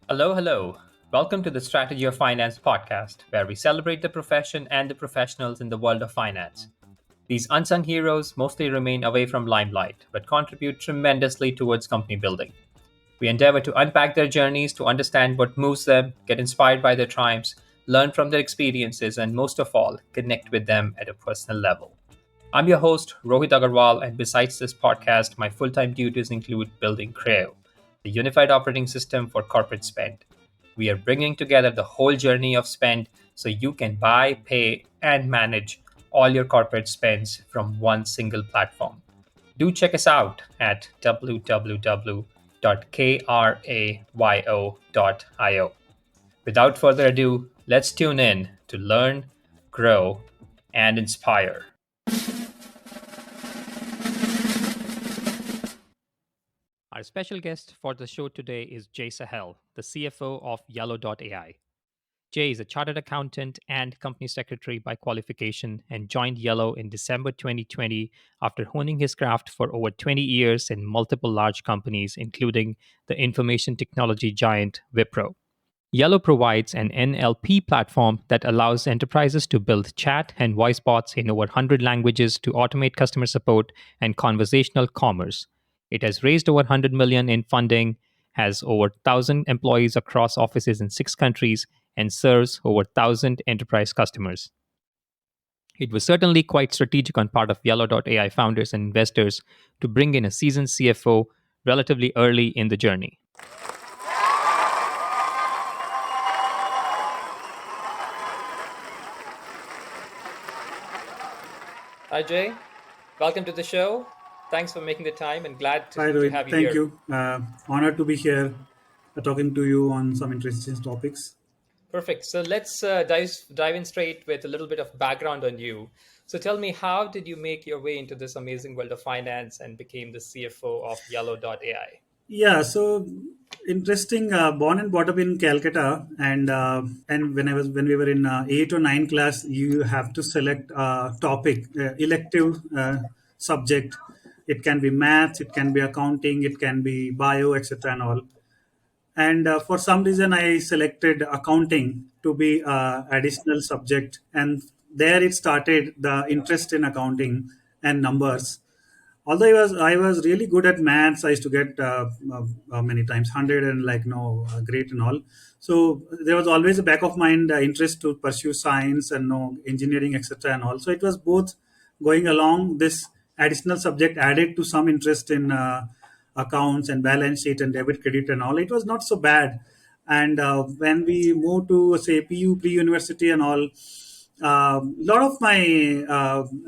Hello, hello. Welcome to the Strategy of Finance podcast, where we celebrate the profession and the professionals in the world of finance. These unsung heroes mostly remain away from limelight, but contribute tremendously towards company building. We endeavor to unpack their journeys to understand what moves them, get inspired by their triumphs, learn from their experiences, and most of all, connect with them at a personal level. I'm your host, Rohit Agarwal, and besides this podcast, my full time duties include building Creo, the unified operating system for corporate spend. We are bringing together the whole journey of spend so you can buy, pay, and manage all your corporate spends from one single platform. Do check us out at www.krayo.io. Without further ado, let's tune in to learn, grow, and inspire. Our special guest for the show today is Jay Sahal, the CFO of Yellow.ai. Jay is a chartered accountant and company secretary by qualification and joined Yellow in December 2020 after honing his craft for over 20 years in multiple large companies, including the information technology giant Wipro. Yellow provides an NLP platform that allows enterprises to build chat and voice bots in over 100 languages to automate customer support and conversational commerce. It has raised over 100 million in funding, has over 1,000 employees across offices in 6 countries, and serves over 1,000 enterprise customers. It was certainly quite strategic on part of Yellow.ai founders and investors to bring in a seasoned CFO relatively early in the journey. Hi, Jay. Welcome to the show. Thanks for making the time and glad Hi, to Rohit. have you Thank here. you. Honored to be here talking to you on some interesting topics. Perfect. So let's dive in straight with a little bit of background on you. So tell me, how did you make your way into this amazing world of finance and became the CFO of Yellow.ai? Yeah, so interesting. Born and brought up in Calcutta, and when we were in 8 or 9 class, you have to select a topic, elective subject. It can be maths, it can be accounting, it can be bio, etc. and all. And for some reason I selected accounting to be additional subject, and there it started the interest in accounting and numbers. Although I was really good at maths, I used to get many times 100 and like no great and all. So there was always a back of mind interest to pursue science and no engineering, etc. and all. So it was both going along. This additional subject added to some interest in accounts and balance sheet and debit credit and all. It was not so bad. And when we moved to say PU pre-university and all, a lot of my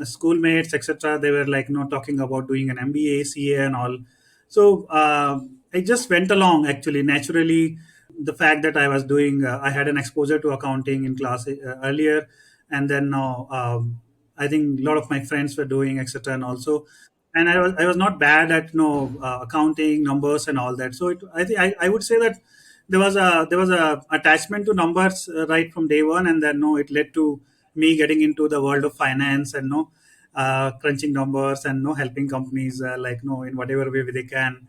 schoolmates, etc., they were like, talking about doing an MBA, CA, and all. So I just went along actually naturally. The fact that I was doing, I had an exposure to accounting in class earlier, and then now I think a lot of my friends were doing, etc., and also. And I was not bad at accounting numbers and all that. So I think I would say that there was a attachment to numbers right from day one, and then no, it led to me getting into the world of finance and no crunching numbers and no helping companies like no in whatever way they can.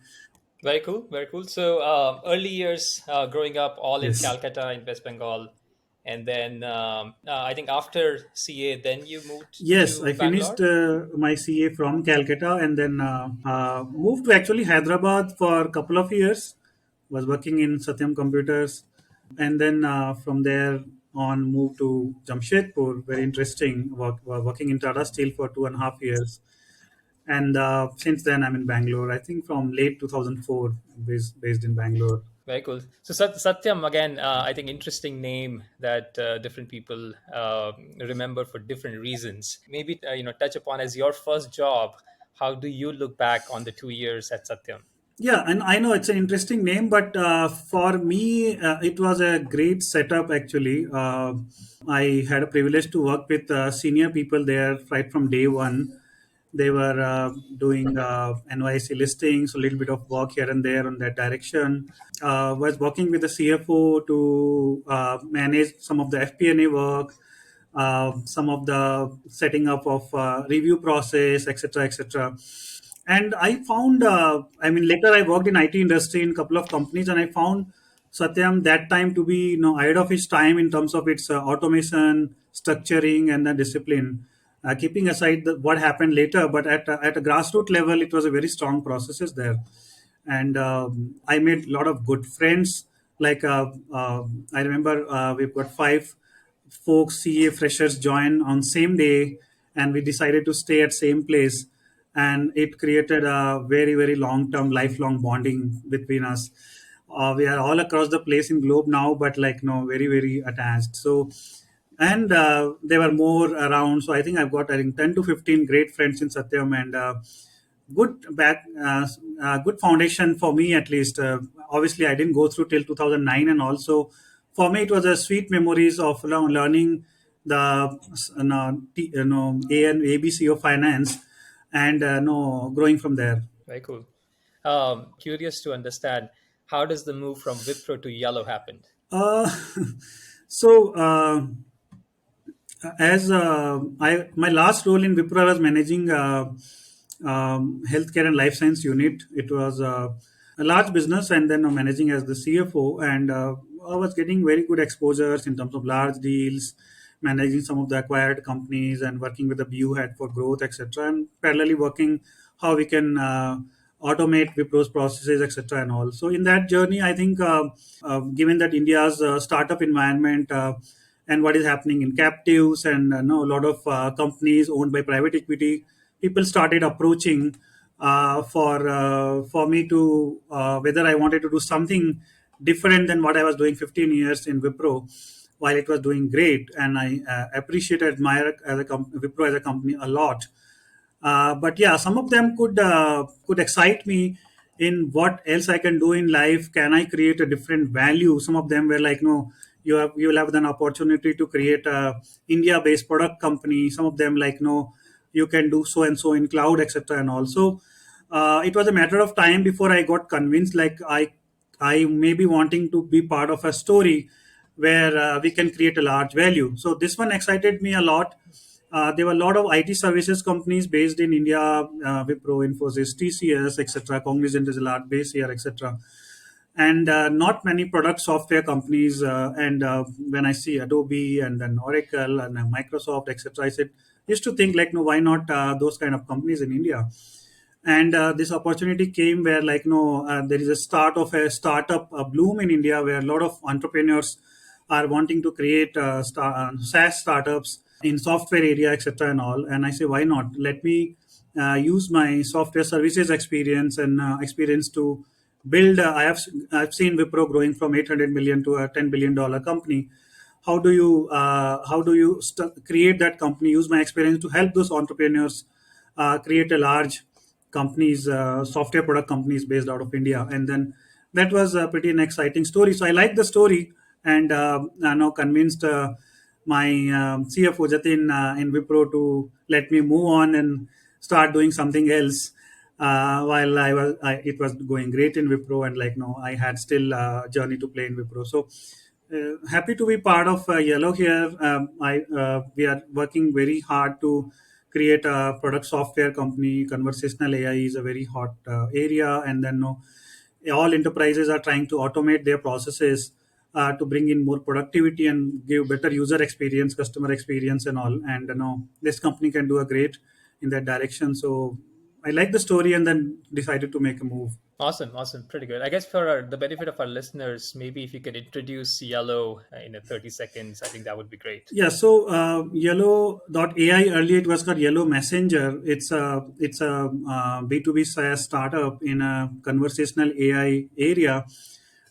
Very cool, very cool. So early years growing up all in Yes. Calcutta in West Bengal. And then I think after CA, then you moved Yes, I to finished Bangalore. my CA from Calcutta, and then moved to actually Hyderabad for a couple of years. Was working in Satyam Computers, and then from there on moved to Jamshedpur. Very interesting. Working in Tata Steel for 2.5 years, and since then I'm in Bangalore. I think from late 2004, based in Bangalore. Very cool. So Satyam again, I think interesting name that different people remember for different reasons. Maybe touch upon as your first job. How do you look back on the 2 years at Satyam? Yeah, and I know it's an interesting name, but for me, it was a great setup actually. I had a privilege to work with senior people there right from day one. They were doing NYC listings, a little bit of work here and there on that direction. Was working with the CFO to manage some of the FP&A work, some of the setting up of review process, etc., etc. And I found, I mean, later I worked in IT industry in a couple of companies, and I found Satyam that time to be, ahead of its time in terms of its automation, structuring, and the discipline. Keeping aside what happened later, but at a grassroots level, it was a very strong processes there. And I made a lot of good friends. Like I remember we've got five folks, CA freshers, join on same day, and we decided to stay at same place, and it created a very very long term, lifelong bonding between us. We are all across the place in globe now, but like no, very very attached. So, and there were more around. So I think I've got, I think, 10 to 15 great friends in Satyam, and good foundation for me at least. Obviously, I didn't go through till 2009, and also for me it was a sweet memories of learning the A and ABC of finance, and no growing from there. Very cool. Curious to understand, how does the move from Wipro to Yellow happen? Uh, so as I my last role in Wipro, I was managing healthcare and life science unit. It was a large business, and then managing as the CFO, and I was getting very good exposures in terms of large deals, managing some of the acquired companies, and working with the BU head for growth, etc. And parallelly working how we can automate Wipro's processes, etc. And all. So in that journey, I think, given that India's startup environment, and what is happening in captives, and a lot of companies owned by private equity, people started approaching for me to whether I wanted to do something different than what I was doing 15 years in Wipro, while it was doing great, and I appreciate, admire as Wipro as a company a lot. But yeah, some of them could excite me in what else I can do in life. Can I create a different value? Some of them were like, no, you will have an opportunity to create a India-based product company. Some of them like, no, you can do so and so in cloud, etc. And also, it was a matter of time before I got convinced. Like I may be wanting to be part of a story where we can create a large value. So this one excited me a lot. There were a lot of IT services companies based in India, Wipro, Infosys, TCS, etc. Cognizant is a large base here, etc. And not many product software companies. And when I see Adobe and then Oracle and Microsoft, etc., I said, used to think like, no, why not those kind of companies in India? And this opportunity came where like there is a start of a startup bloom in India, where a lot of entrepreneurs are wanting to create SaaS startups in software area, etc. And all. And I say, why not, let me use my software services experience and experience to build. I've seen Wipro growing from 800 million to a $10 billion company. How do you create that company? Use my experience to help those entrepreneurs create a large companies, software product companies based out of India. And then that was a pretty an exciting story. So I like the story, and I now convinced my CFO Jatin in Wipro to let me move on and start doing something else. While it was going great in Wipro, and like no, I had still journey to play in Wipro. So happy to be part of Yellow here. We are working very hard to create a product software company. Conversational AI is a very hot area, and then no, all enterprises are trying to automate their processes to bring in more productivity and give better user experience, customer experience, and all. And this company can do a great in that direction. So I like the story, and then decided to make a move. Awesome, awesome, pretty good. I guess for the benefit of our listeners, maybe if you could introduce Yellow in a 30 seconds, I think that would be great. Yeah, so Yellow.ai, earlier it was called Yellow Messenger. It's a B2B SaaS startup in a conversational AI area.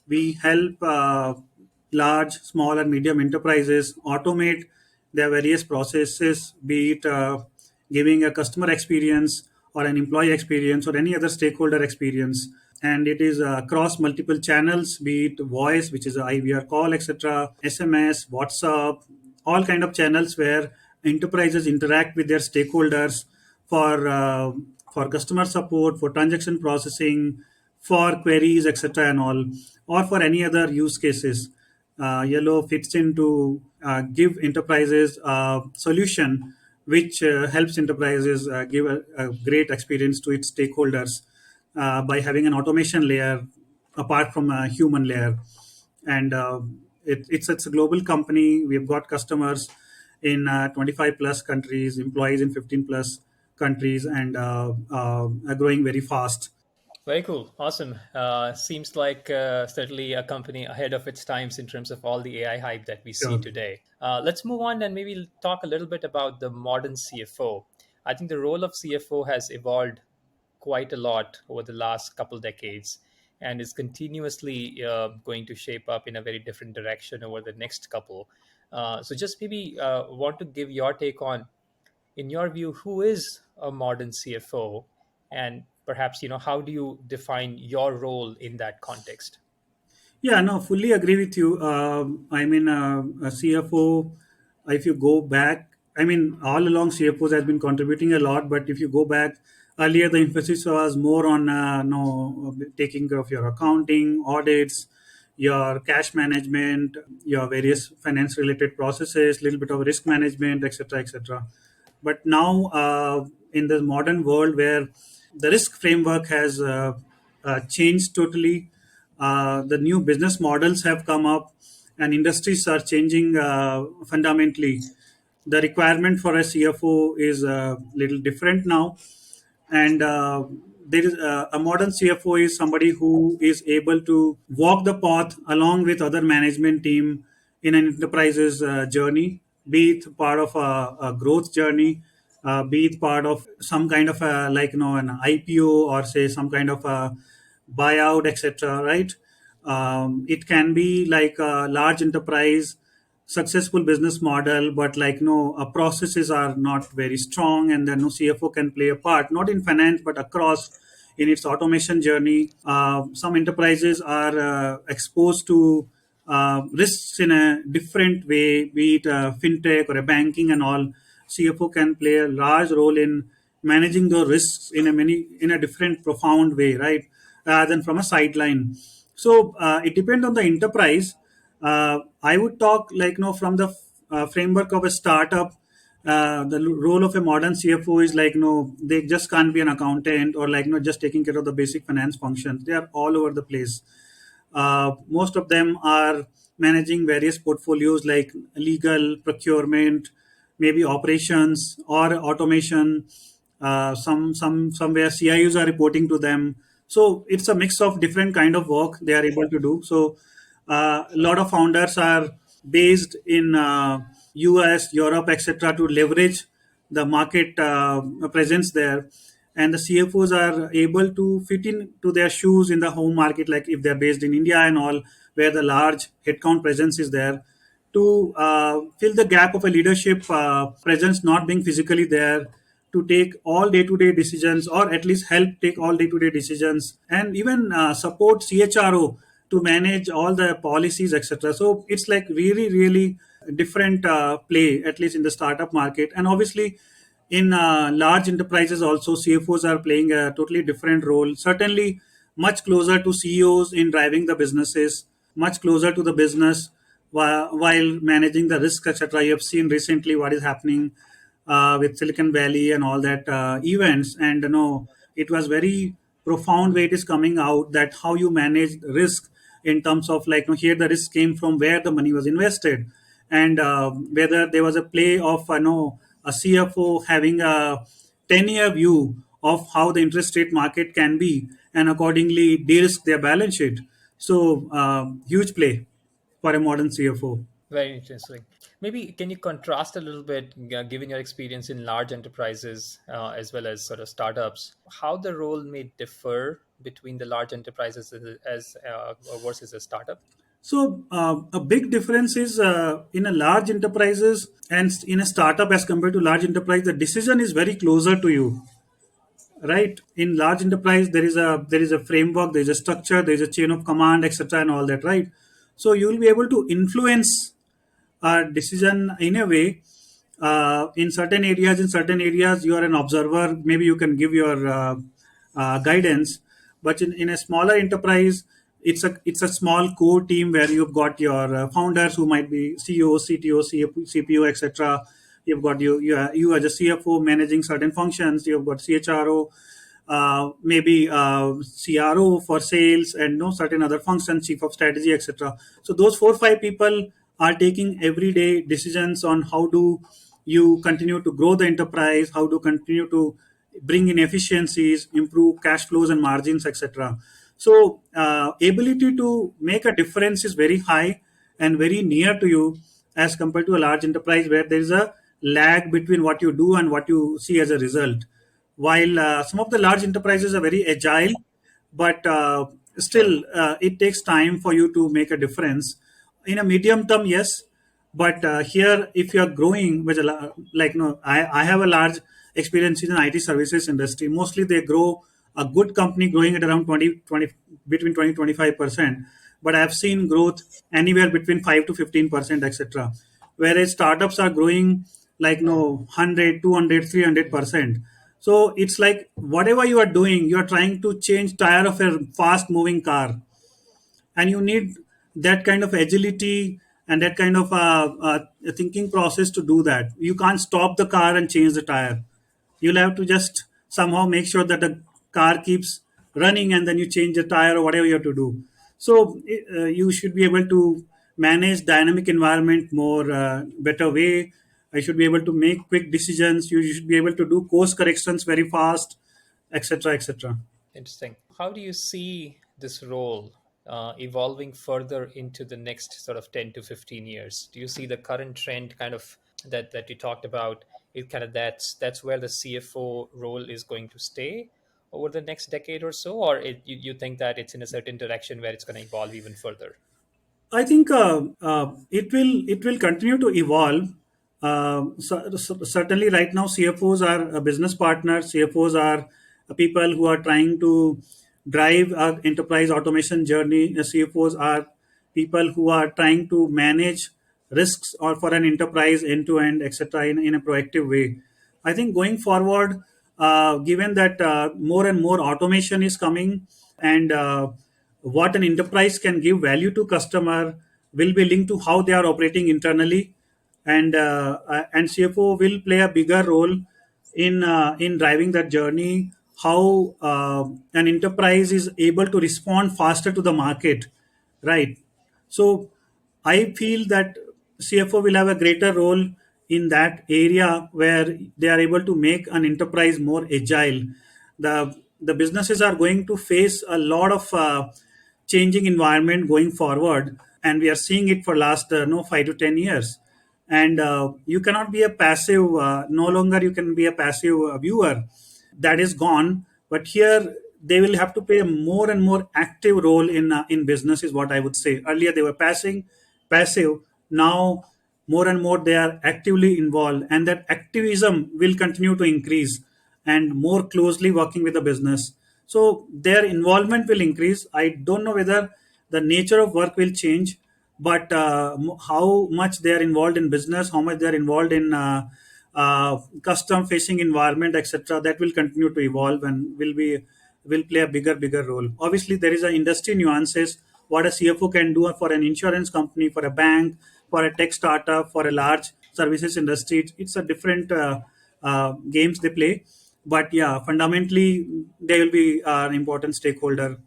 We help large, small, and medium enterprises automate their various processes, be it giving a customer experience or an employee experience or any other stakeholder experience. And it is across multiple channels, be it voice, which is a IVR call, etc., SMS, WhatsApp, all kind of channels where enterprises interact with their stakeholders for uh, for customer support, for transaction processing, for queries, etc., and all, or for any other use cases. Yellow fits in to give enterprises a solution which helps enterprises give a great experience to its stakeholders by having an automation layer apart from a human layer. And it's a global company. We've got customers in 25 plus countries, employees in 15 plus countries, and are growing very fast. Very cool. Awesome. Seems like certainly a company ahead of its times in terms of all the AI hype that we see Sure. today. Let's move on and maybe talk a little bit about the modern CFO. I think the role of CFO has evolved quite a lot over the last couple decades and is continuously going to shape up in a very different direction over the next couple. So just maybe want to give your take on, in your view, who is a modern CFO, and perhaps how do you define your role in that context? Yeah, no, fully agree with you. I mean, a CFO, if you go back, I mean, all along CFOs has been contributing a lot, but if you go back earlier, the emphasis was more on no taking care of your accounting, audits, your cash management, your various finance related processes, little bit of risk management, etc., etc. But now, in the modern world where the risk framework has changed totally, the new business models have come up, and industries are changing fundamentally. The requirement for a CFO is a little different now, and there is a modern CFO is somebody who is able to walk the path along with other management team in an enterprise's journey, be it part of a growth journey, be it part of some kind of a, like an IPO, or say some kind of a buyout, etc. Right? It can be like a large enterprise successful business model, but like no processes are not very strong, and then no CFO can play a part, not in finance but across in its automation journey. Some enterprises are exposed to risks in a different way, be it fintech or a banking and all. CFO can play a large role in managing those risks in a different profound way, right? Rather than from a sideline. So it depends on the enterprise. I would talk like from the framework of a startup. The role of a modern CFO is like they just can't be an accountant, or like just taking care of the basic finance functions. They are all over the place. Most of them are managing various portfolios like legal, procurement, maybe operations or automation. Somewhere CIUs are reporting to them. So it's a mix of different kind of work they are able to do. So a lot of founders are based in US, Europe, etc., to leverage the market presence there, and the CFOs are able to fit into their shoes in the home market, like if they're based in India and all, where the large headcount presence is there, to fill the gap of a leadership presence not being physically there, to take all day-to-day decisions, or at least help take all day-to-day decisions, and even support CHRO to manage all the policies, etc. So it's like really, really different play, at least in the startup market. And obviously in large enterprises also, CFOs are playing a totally different role, certainly much closer to CEOs in driving the businesses, much closer to the business while managing the risk, etc. You have seen recently what is happening with Silicon Valley and all that events, and it was very profound way it is coming out, that how you manage risk in terms of like here the risk came from where the money was invested, and whether there was a play of a CFO having a 10-year view of how the interest rate market can be, and accordingly de-risk their balance sheet. So huge play for a modern CFO. Very interesting. Maybe can you contrast a little bit, given your experience in large enterprises as well as sort of startups, how the role may differ between the large enterprises as versus a startup? So a big difference is in a large enterprises and in a startup as compared to large enterprise, the decision is very closer to you, right? In large enterprise, there is a framework, there is a structure, there is a chain of command, etc., and all that, right? So you will be able to influence decision in a way. In certain areas you are an observer, maybe you can give your guidance, but in a smaller enterprise, it's a small core team where you've got your founders who might be CEO, CTO, CPO, etc., You've got you as a CFO managing certain functions. You've got CHRO, maybe CRO for sales, and no certain other functions, chief of strategy, etc. So those 4 5 people are taking everyday decisions on how do you continue to grow the enterprise, how to continue to bring in efficiencies, improve cash flows and margins, etc. So ability to make a difference is very high and very near to you as compared to a large enterprise where there is a lag between what you do and what you see as a result. While some of the large enterprises are very agile, but Sure. still it takes time for you to make a difference. In a medium term, yes, but here if you are growing with like no, I have a large experience in the IT services industry. Mostly they grow, a good company growing at around 20 between 20 25%, but I've seen growth anywhere between 5 to 15%, etc. Whereas startups are growing like no 100, 200, 300%. So it's like whatever you are doing, you are trying to change tire of a fast moving car, and you need that kind of agility and that kind of thinking process to do that. You can't stop the car and change the tire. You'll have to just somehow make sure that the car keeps running, and then you change the tire or whatever you have to do. So you should be able to manage dynamic environment more better way. I should be able to make quick decisions. You should be able to do course corrections very fast, etc., etc. Interesting. How do you see this role evolving further into the next sort of 10 to 15 years? Do you see the current trend kind of that you talked about? It kind of that's where the CFO role is going to stay over the next decade or so, or you think that it's in a certain direction where it's going to evolve even further? I think it will continue to evolve. Certainly, right now, CFOs are business partners. CFOs are people who are trying to drive our enterprise automation journey. CFOs are people who are trying to manage risks or for an enterprise end to end, etc. In a proactive way. I think going forward, given that more and more automation is coming, and what an enterprise can give value to customer will be linked to how they are operating internally, and CFO will play a bigger role in driving that journey. How an enterprise is able to respond faster to the market, right? So I feel that CFO will have a greater role in that area where they are able to make an enterprise more agile. The businesses are going to face a lot of changing environment going forward, and we are seeing it for last no 5 to 10 years. And you cannot be a passive. No longer you can be a passive viewer. That is gone. But here they will have to play a more and more active role in business, is what I would say. Earlier they were passive. Now more and more they are actively involved, and that activism will continue to increase and more closely working with the business. So their involvement will increase. I don't know whether the nature of work will change, but how much they are involved in business, how much they are involved in custom facing environment, etc., that will continue to evolve and will play a bigger role. Obviously there is a industry nuances. What a CFO can do for an insurance company, for a bank, for a tech startup, for a large services industry, it's a different games they play. But yeah, fundamentally they will be an important stakeholder.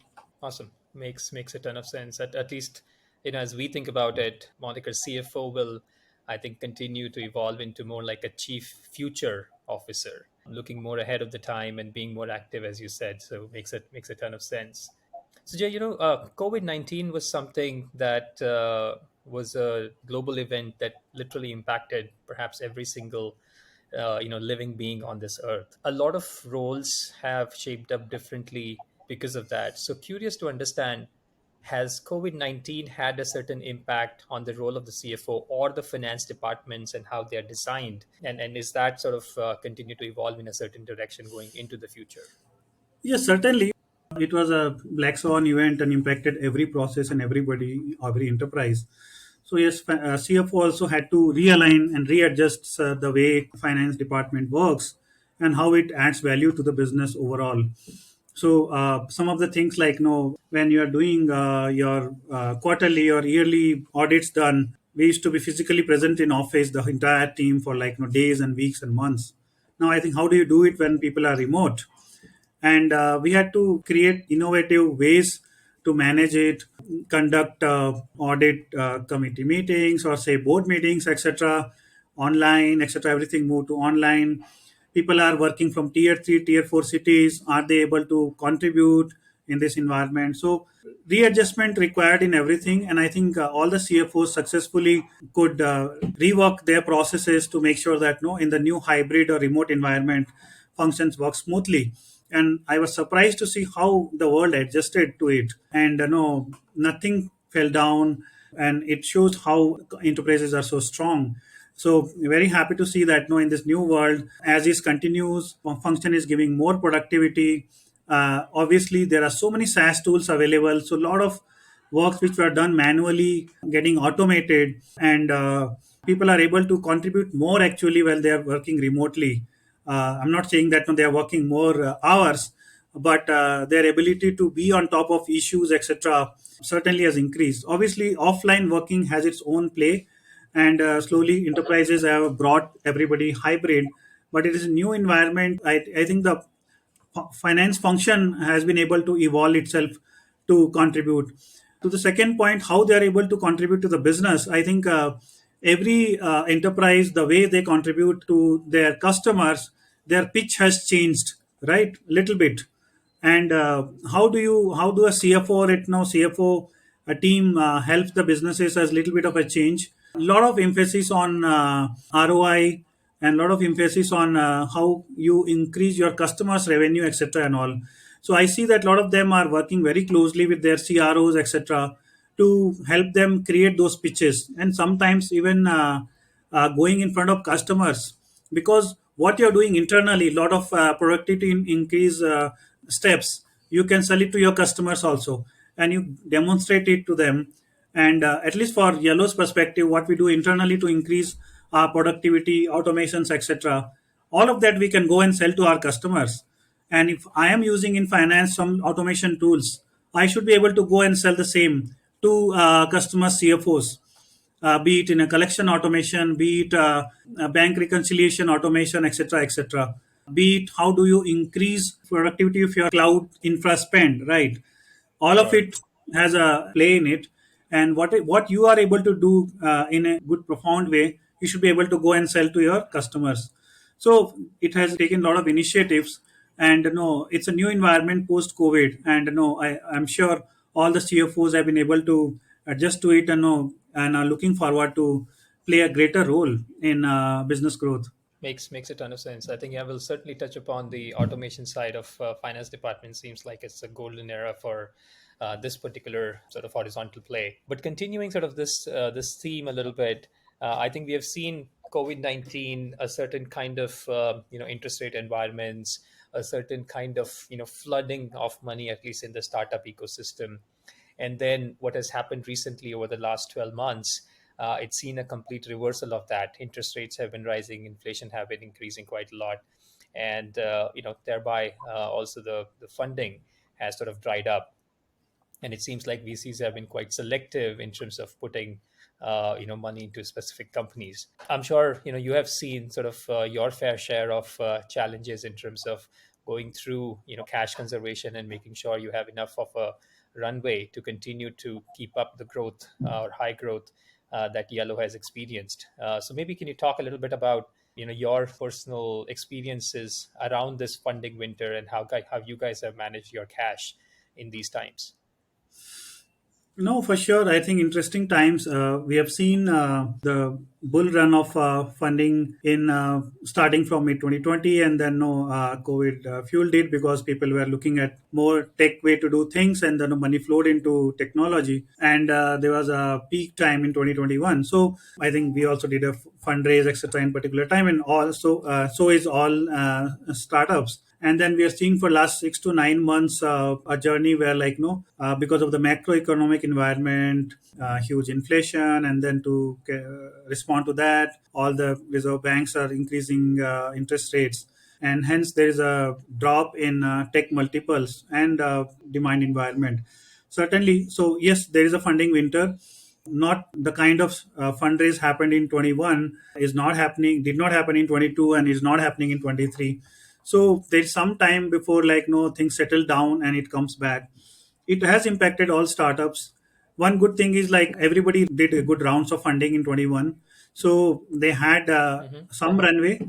Awesome. Makes a ton of sense. At least, as we think about it, Moniker CFO will, I think, continue to evolve into more like a chief future officer, looking more ahead of the time and being more active, as you said. So makes a ton of sense. So Jay, COVID-19 was something that was a global event that literally impacted perhaps every single living being on this earth. A lot of roles have shaped up differently because of that. So curious to understand, has COVID-19 had a certain impact on the role of the CFO or the finance departments and how they are designed, and is that sort of continue to evolve in a certain direction going into the future? Yes, certainly. It was a black swan event and impacted every process and everybody, every enterprise. So yes, CFO also had to realign and readjust the way finance department works and how it adds value to the business overall. So some of the things like when you are doing your quarterly or yearly audits done, we used to be physically present in office, the entire team, for like days and weeks and months. Now I think, how do you do it when people are remote? And we had to create innovative ways to manage it, conduct audit committee meetings, or say board meetings, etc., online, etc. Everything moved to online. People are working from tier 3, tier 4 cities. Are they able to contribute in this environment? So readjustment required in everything, and I think all the CFOs successfully could rework their processes to make sure that no, in the new hybrid or remote environment, functions work smoothly. And I was surprised to see how the world adjusted to it, and no, nothing fell down. And it shows how enterprises are so strong. So very happy to see that no, in this new world, as is continues, function is giving more productivity. Obviously there are so many SaaS tools available, so a lot of works which were done manually getting automated, and people are able to contribute more actually while they are working remotely. I'm not saying that no, they are working more hours, but their ability to be on top of issues, etc., certainly has increased. Obviously offline working has its own play, and slowly enterprises have brought everybody hybrid, but it is a new environment. I think the finance function has been able to evolve itself to contribute. To the second point, how they are able to contribute to the business, I think every enterprise, the way they contribute to their customers, their pitch has changed, right? Little bit. And how do a CFO, right now CFO, a team helps the businesses as little bit of a change. A lot of emphasis on ROI, and a lot of emphasis on how you increase your customers revenue, etc., and all. So I see that a lot of them are working very closely with their CROs, etc., to help them create those pitches, and sometimes even going in front of customers, because what you're doing internally, a lot of productivity increase steps, you can sell it to your customers also, and you demonstrate it to them. And at least for Yellow's perspective, what we do internally to increase our productivity, automations, etc., all of that we can go and sell to our customers. And if I am using in finance some automation tools, I should be able to go and sell the same to customer CFOs, be it in a collection automation, be it a bank reconciliation automation, etc., etc. Be it how do you increase productivity of your cloud infra spend, right? All of Sure. it has a play in it, and what you are able to do in a good profound way, you should be able to go and sell to your customers. So it has taken a lot of initiatives, and no, it's a new environment post COVID, and no, I'm sure all the CFOs have been able to adjust to it, and no, and are looking forward to play a greater role in business growth. Makes a ton of sense. I think I will certainly touch upon the automation side of finance department. Seems like it's a golden era for this particular sort of horizontal play. But continuing sort of this theme a little bit, I think we have seen COVID-19, a certain kind of interest rate environments, a certain kind of flooding of money, at least in the startup ecosystem. And then what has happened recently over the last 12 months, it's seen a complete reversal of that. Interest rates have been rising, inflation have been increasing quite a lot, and thereby also the funding has sort of dried up. And it seems like VCs have been quite selective in terms of putting money into specific companies. I'm sure you have seen sort of your fair share of challenges in terms of going through cash conservation and making sure you have enough of a runway to continue to keep up the growth or high growth that Yellow has experienced. So maybe can you talk a little bit about your personal experiences around this funding winter, and how you guys have managed your cash in these times? No, for sure. I think interesting times. We have seen the bull run of funding in starting from mid 2020, and then no COVID fueled it because people were looking at more tech way to do things, and then the money flowed into technology. And there was a peak time in 2021. So I think we also did a fundraise, etc., in particular time, and also so is all startups. And then we are seeing for last 6 to 9 months a journey where like no because of the macroeconomic environment, huge inflation, and then to respond to that, all the reserve banks are increasing interest rates, and hence there is a drop in tech multiples and demand environment, certainly. So yes, there is a funding winter, not the kind of fundraise happened in 21 is not happening, did not happen in 22 and is not happening in 23. So there's some time before, like, no, things settle down and it comes back. It has impacted all startups. One good thing is, like, everybody did a good rounds of funding in 21, so they had Hmm. some runway.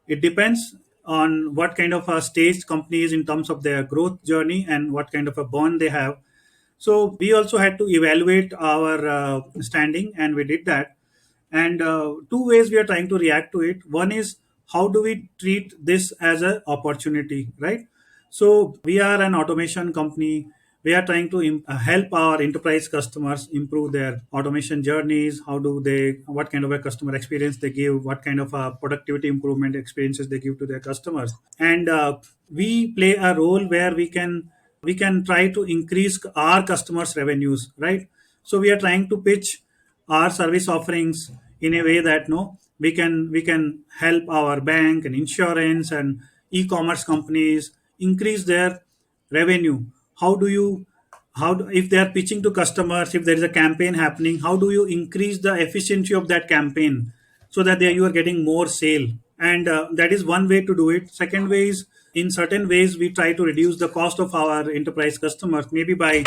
It depends on what kind of a stage company is in terms of their growth journey and what kind of a bond they have. So we also had to evaluate our standing, and we did that. And two ways we are trying to react to it. One is, how do we treat this as an opportunity, right? So we are an automation company. We are trying to help our enterprise customers improve their automation journeys. How do they? What kind of a customer experience they give? What kind of productivity improvement experiences they give to their customers? And we play a role where we can try to increase our customers' revenues, right? So we are trying to pitch our service offerings in a way that, no, we can help our bank and insurance and e-commerce companies increase their revenue. How do you, if they are pitching to customers, if there is a campaign happening, how do you increase the efficiency of that campaign so that you are getting more sale? And that is one way to do it. Second way is, in certain ways we try to reduce the cost of our enterprise customers, maybe by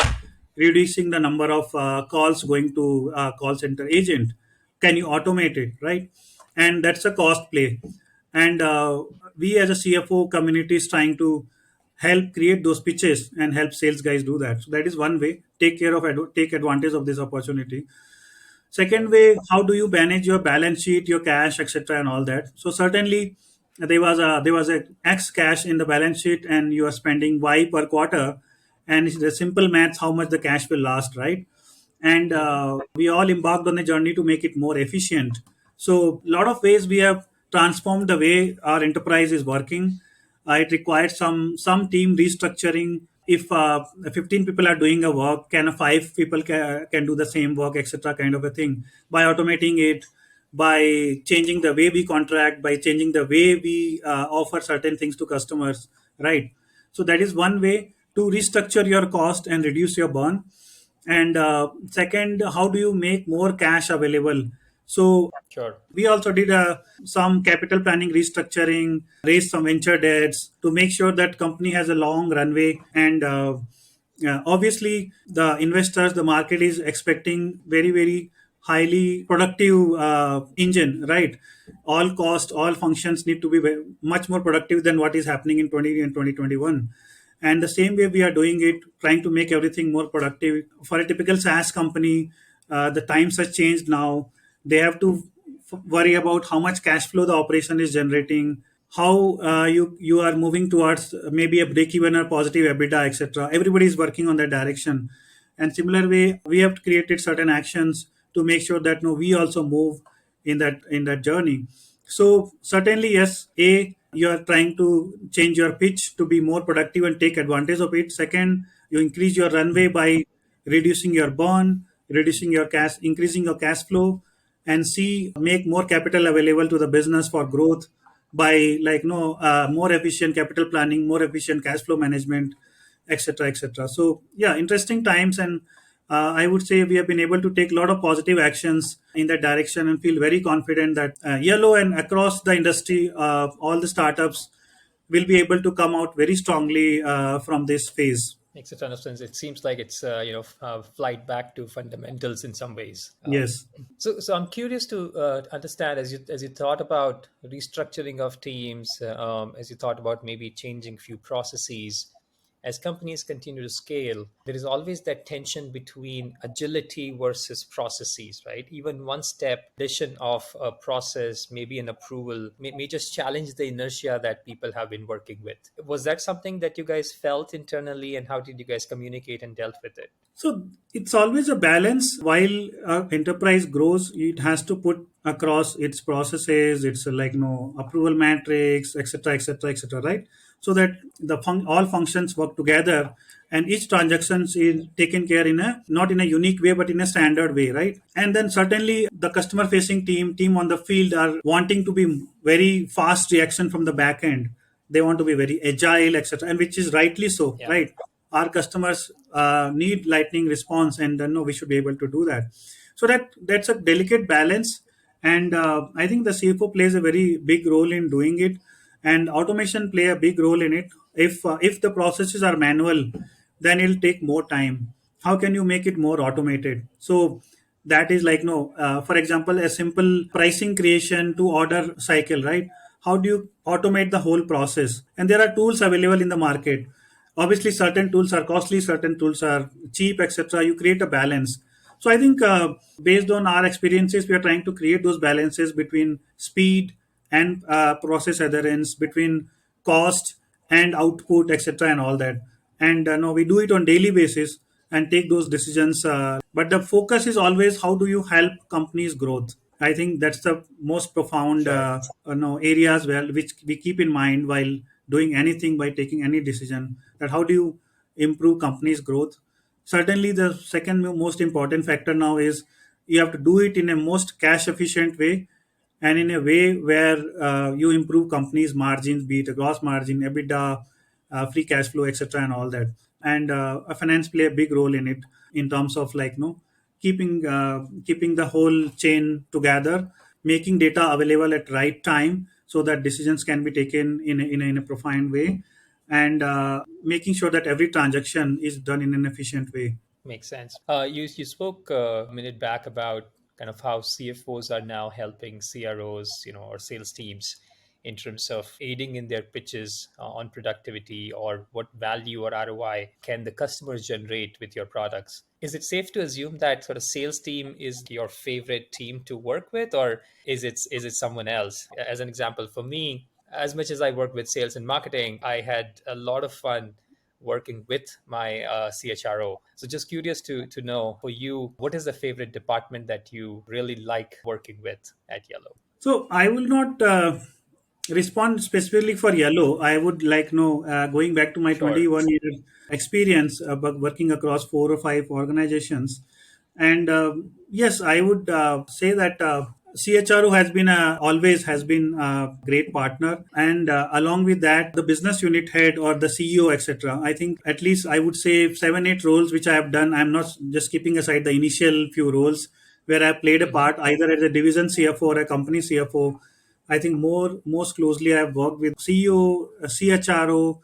reducing the number of calls going to call center agent. Can you automate it, right? And that's a cost play. And we as a CFO community is trying to help create those pitches and help sales guys do that. So that is one way. Take advantage of this opportunity. Second Sure. way, how do you manage your balance sheet, your cash, etc., and all that? So certainly, there was a X cash in the balance sheet, and you are spending Y per quarter, and it's the simple maths how much the cash will last, right? And Hmm. we all embarked on a journey to make it more efficient. So a lot of ways we have transformed the way our enterprise is working. It required some team restructuring. If 15 people are doing a work, can a 5 people can do the same work, etc., kind of a thing, by automating it, by changing the way we contract, by changing the way we offer certain things to customers, right? So that is one way to restructure your cost and reduce your burn. And second, how do you make more cash available? So Sure. we also did some capital planning restructuring, raised some venture debts to make sure that company has a long runway. And yeah, obviously the investors, the market is expecting very, very highly productive engine, right? All cost, all functions need to be much more productive than what is happening in 20 and 2021. And the same way we are doing it, trying to make everything more productive. For a typical SaaS company, the times has changed now. They have to worry about how much cash flow the operation is generating, how you are moving towards maybe a break even or positive EBITDA, etc. Everybody is working on that direction. And similar way, we have created certain actions to make sure that, no, we also move in that journey. So certainly, yes, a, you are trying to change your pitch to be more productive and take advantage of it. Second, you increase your runway by reducing your burn, reducing your cash, increasing your cash flow. And C, make more capital available to the business for growth by, like, no, more efficient capital planning, more efficient cash flow management, etc., etc. So yeah, interesting times. And I would say we have been able to take a lot of positive actions in that direction and feel very confident that Yellow and across the industry, all the startups will be able to come out very strongly from this phase. Makes a ton of sense. It seems like it's flight back to fundamentals in some ways. Yes. So I'm curious to understand, as you thought about restructuring of teams, as you thought about maybe changing few processes. As companies continue to scale, there is always that tension between agility versus processes, right? Even one step addition of a process, maybe an approval, may just challenge the inertia that people have been working with. Was that something that you guys felt internally, and how did you guys communicate and dealt with it? So it's always a balance. While enterprise grows, it has to put across its processes, its like, no, approval matrix, etc., etc., etc., right? So that all functions work together, and each transactions is taken care in a, not in a unique way but in a standard way, right? And then certainly the customer facing team on the field are wanting to be very fast reaction from the back end. They want to be very agile, etc., and which is rightly so, Yeah. right? Our customers need lightning response, and no, we should be able to do that. So that's a delicate balance, and I think the CFO plays a very big role in doing it, and automation play a big role in it. If the processes are manual, then it'll take more time. How can you make it more automated? So that is like, no, for example, a simple pricing creation to order cycle, right? How do you automate the whole process? And there are tools available in the market. Obviously certain tools are costly, certain tools are cheap, etc. You create a balance. So I think, based on our experiences, we are trying to create those balances between speed and process adherence, between cost and output, etc., and all that. And no, we do it on daily basis and take those decisions. But the focus is always how do you help companies growth. I think that's the most profound Sure. areas where which we keep in mind while doing anything, by taking any decision, that how do you improve companies growth. Certainly the second most important factor now is you have to do it in a most cash efficient way, and in a way where you improve companies margins, be it a gross margin, EBITDA, free cash flow, etc., and all that. And a finance play a big role in it, in terms of like, keeping the whole chain together, making data available at right time so that decisions can be taken in a profound way, and making sure that every transaction is done in an efficient way. Makes sense. You spoke a minute back about kind of how CFOs are now helping CROs, or sales teams in terms of aiding in their pitches on productivity, or what value or ROI can the customers generate with your products. Is it safe to assume that sort of sales team is your favorite team to work with, or is it someone else? As an example, for me, as much as I work with sales and marketing, I had a lot of fun working with my CHRO. So just curious to know for you, what is the favorite department that you really like working with at Yellow? So I will not respond specifically for Yellow. I would like, no, going back to my Sure. 21-year experience about working across 4 or 5 organizations, and yes, I would say that CHRO has been always has been a great partner, and along with that, the business unit head or the CEO, etc. I think at least I would say 7 8 roles which I have done. I'm not just keeping aside the initial few roles where I played a Hmm. part either as a division CFO or a company CFO. I think most closely I've worked with CEO, CHRO.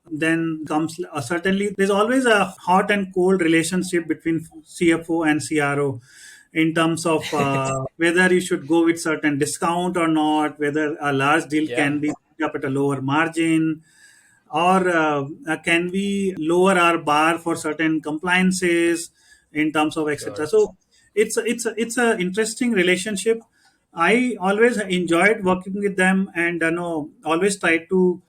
Then comes certainly there's always a hot and cold relationship between CFO and CRO, in terms of whether you should go with certain discount or not, whether a large deal Yeah. can be picked up at a lower margin, or can we lower our bar for certain compliances in terms of etc. Sure. So it's a interesting relationship. I always enjoyed working with them, and no, always try to.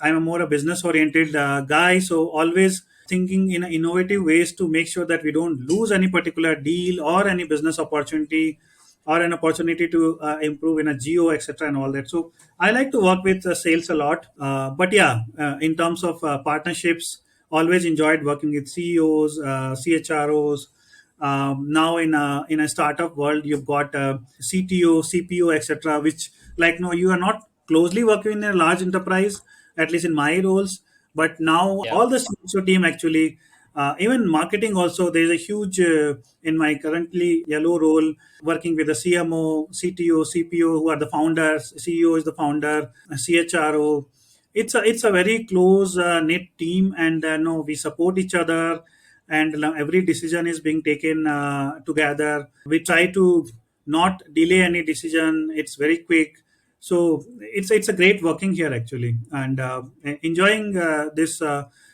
I'm a more a business oriented guy, so always thinking in innovative ways to make sure that we don't lose any particular deal or any business opportunity, or an opportunity to improve in a geo, etc., and all that. So I like to work with sales a lot, but yeah, in terms of partnerships, always enjoyed working with CEOs, CHROs. Now in a startup world, you've got CTO, CPO, etc., which, like, no, you are not closely working in a large enterprise, at least in my roles. But now Yeah. all the CXO team actually, even marketing also, there's a huge in my currently Yellow role, working with the CMO, CTO, CPO, who are the founders. CEO is the founder, CHRO. It's a very close knit team, and no, we support each other, and every decision is being taken together. We try to not delay any decision. It's very quick. So it's a great working here actually, and enjoying this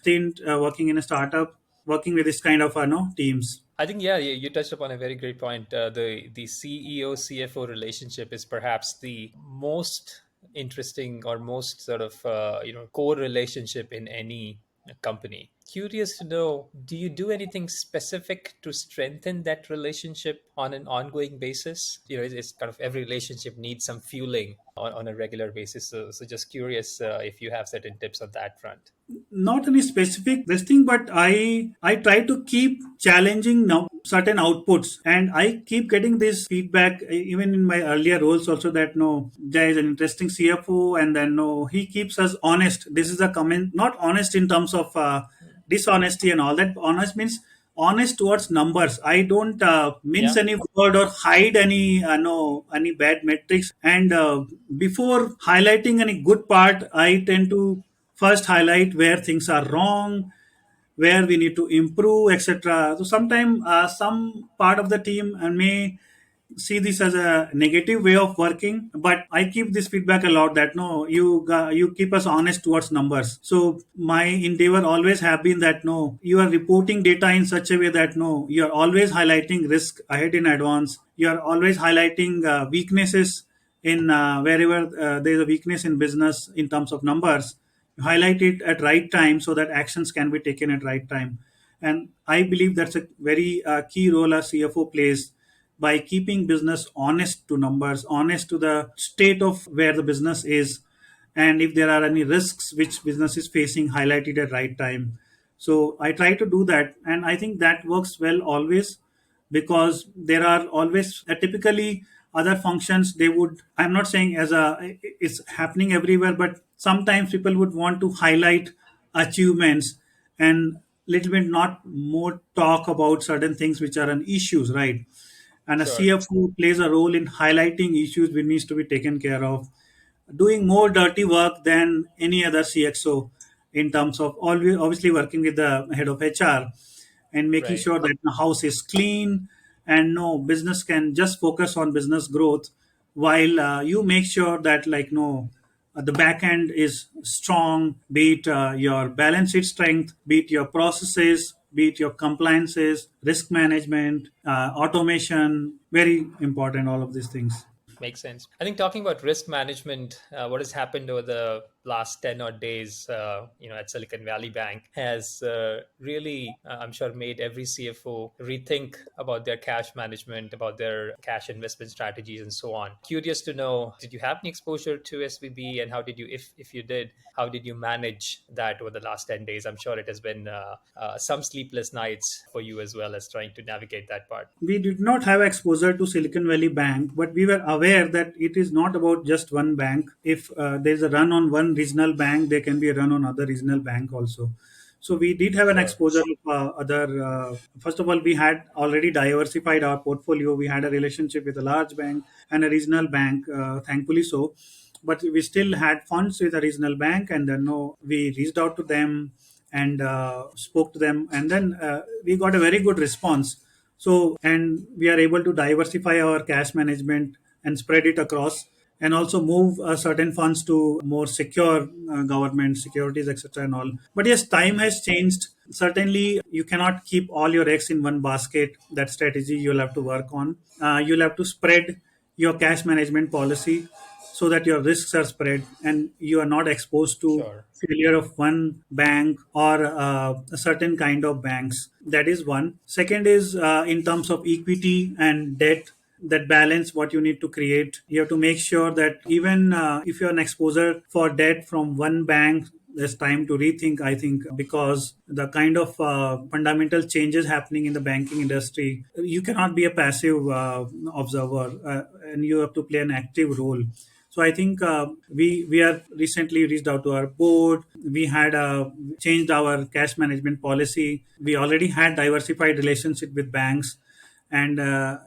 stint working in a startup, working with this kind of no teams. I think, yeah, you touched upon a very great point. The CEO CFO relationship is perhaps the most interesting or most sort of core relationship in any company. Curious to know, do you do anything specific to strengthen that relationship on an ongoing basis? It's kind of every relationship needs some fueling on a regular basis. So just curious if you have certain tips on that front. Not any specific this thing, but I try to keep challenging now certain outputs, and I keep getting this feedback even in my earlier roles also, that no, Jay is an interesting CFO, and then no, he keeps us honest. This is a comment, not honest in terms of dishonesty and all that. Honest means honest towards numbers. I don't mince Yeah, any word or hide any no any bad metrics. And before highlighting any good part, I tend to first highlight where things are wrong, where we need to improve, etc. So sometimes some part of the team may see this as a negative way of working, but I keep this feedback a lot that no, you keep us honest towards numbers. So my endeavor always have been that no, you are reporting data in such a way that no, you are always highlighting risk ahead in advance, you are always highlighting weaknesses in wherever there is a weakness in business in terms of numbers, you highlight it at right time so that actions can be taken at right time. And I believe that's a very key role a CFO plays by keeping business honest to numbers, honest to the state of where the business is, and if there are any risks which business is facing, highlighted at right time. So I try to do that, and I think that works well always, because there are always typically other functions they would, I'm not saying as a it's happening everywhere, but sometimes people would want to highlight achievements and little bit not more talk about certain things which are an issues, right? And a sure. CFO plays a role in highlighting issues which needs to be taken care of, doing more dirty work than any other CXO in terms of always obviously working with the head of HR and making Right. sure that the house is clean and no business can just focus on business growth, while you make sure that like no the back end is strong, be it your balance sheet strength, be it your processes, be it your compliances, risk management, automation, very important, all of these things. Makes sense. I think talking about risk management, what has happened over the last 10 odd days, at Silicon Valley Bank has really, I'm sure, made every CFO rethink about their cash management, about their cash investment strategies, and so on. Curious to know, did you have any exposure to SVB, and how did you, if you did, how did you manage that over the last 10 days? I'm sure it has been some sleepless nights for you as well as trying to navigate that part. We did not have exposure to Silicon Valley Bank, but we were aware that it is not about just one bank. If there is a run on one regional bank, there can be a run on other regional bank also. So we did have an Sure. exposure of other. First of all, we had already diversified our portfolio. We had a relationship with a large bank and a regional bank, thankfully so. But we still had funds with a regional bank, and then no, we reached out to them and spoke to them, and then we got a very good response. So, and we are able to diversify our cash management and spread it across, and also move certain funds to more secure government securities, etc. and all. But yes, time has changed. Certainly, you cannot keep all your eggs in one basket. That strategy you'll have to work on. You'll have to spread your cash management policy so that your risks are spread and you are not exposed to Sure. failure of one bank or a certain kind of banks. That is one. Second is in terms of equity and debt, that balance what you need to create. You have to make sure that even if you're an exposure for debt from one bank, there's time to rethink, I think, because the kind of fundamental changes happening in the banking industry, you cannot be a passive observer, and you have to play an active role. So I think we are recently reached out to our board. We had changed our cash management policy. We already had diversified relationship with banks, and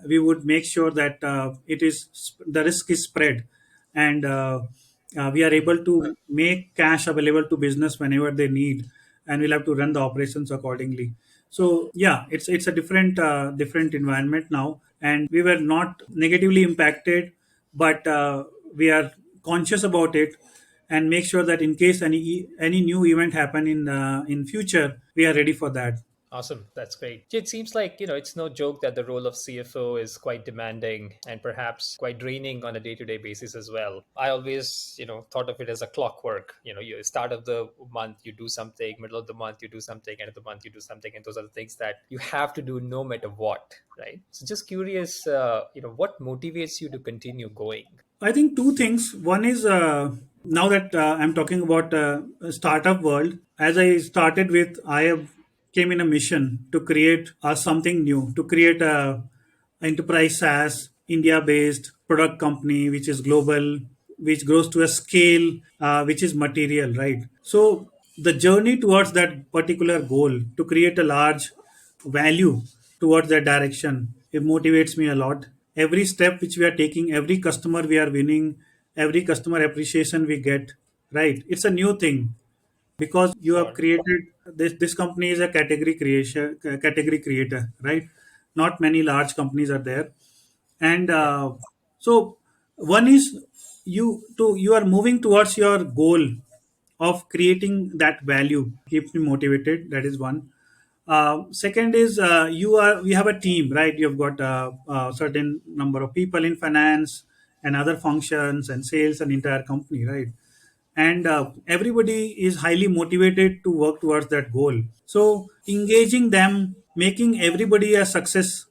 we would make sure that the risk is spread, and we are able to make cash available to business whenever they need, and we'll have to run the operations accordingly. So yeah, it's a different environment now, and we were not negatively impacted, but we are conscious about it and make sure that in case any new event happen in future, we are ready for that. Awesome. That's great. It seems like, it's no joke that the role of CFO is quite demanding and perhaps quite draining on a day-to-day basis as well. I always, thought of it as a clockwork. You start of the month, you do something, middle of the month, you do something, end of the month, you do something. And those are the things that you have to do no matter what, right? So just curious, what motivates you to continue going? I think two things. One is now that I'm talking about startup world. As I started with, I have came in a mission to create something new, to create a enterprise SaaS India-based product company which is global, which grows to a scale which is material, right? So the journey towards that particular goal to create a large value towards that direction. It motivates me a lot. Every step which we are taking, every customer we are winning, every customer appreciation we get, right? It's a new thing because you have Sure. created this company is a category creator, right? Not many large companies are there. And Yeah. so one is you are moving towards your goal of creating that value keeps me motivated. That is one. Second is we have a team, right? You've got a certain number of people in finance and other functions and sales and entire company, right? And everybody is highly motivated to work towards that goal. So engaging them, making everybody a success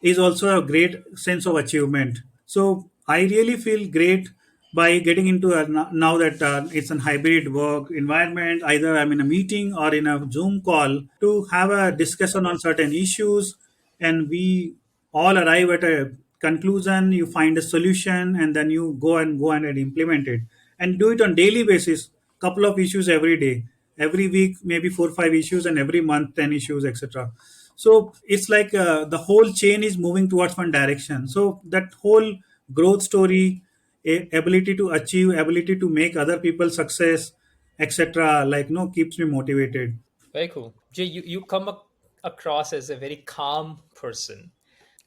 is also a great sense of achievement. So I really feel great by getting into now that it's an hybrid work environment. Either I'm in a meeting or in a Zoom call to have a discussion on certain issues, and we all arrive at a conclusion. You find a solution, and then you go and implement it, and do it on daily basis. Couple of issues every day, every week maybe 4 5 issues, and every month 10 issues, etc. So it's like the whole chain is moving towards one direction. So that whole growth story, ability to achieve, ability to make other people success, etc., like no, keeps me motivated. Very cool. Jay, you come across as a very calm person.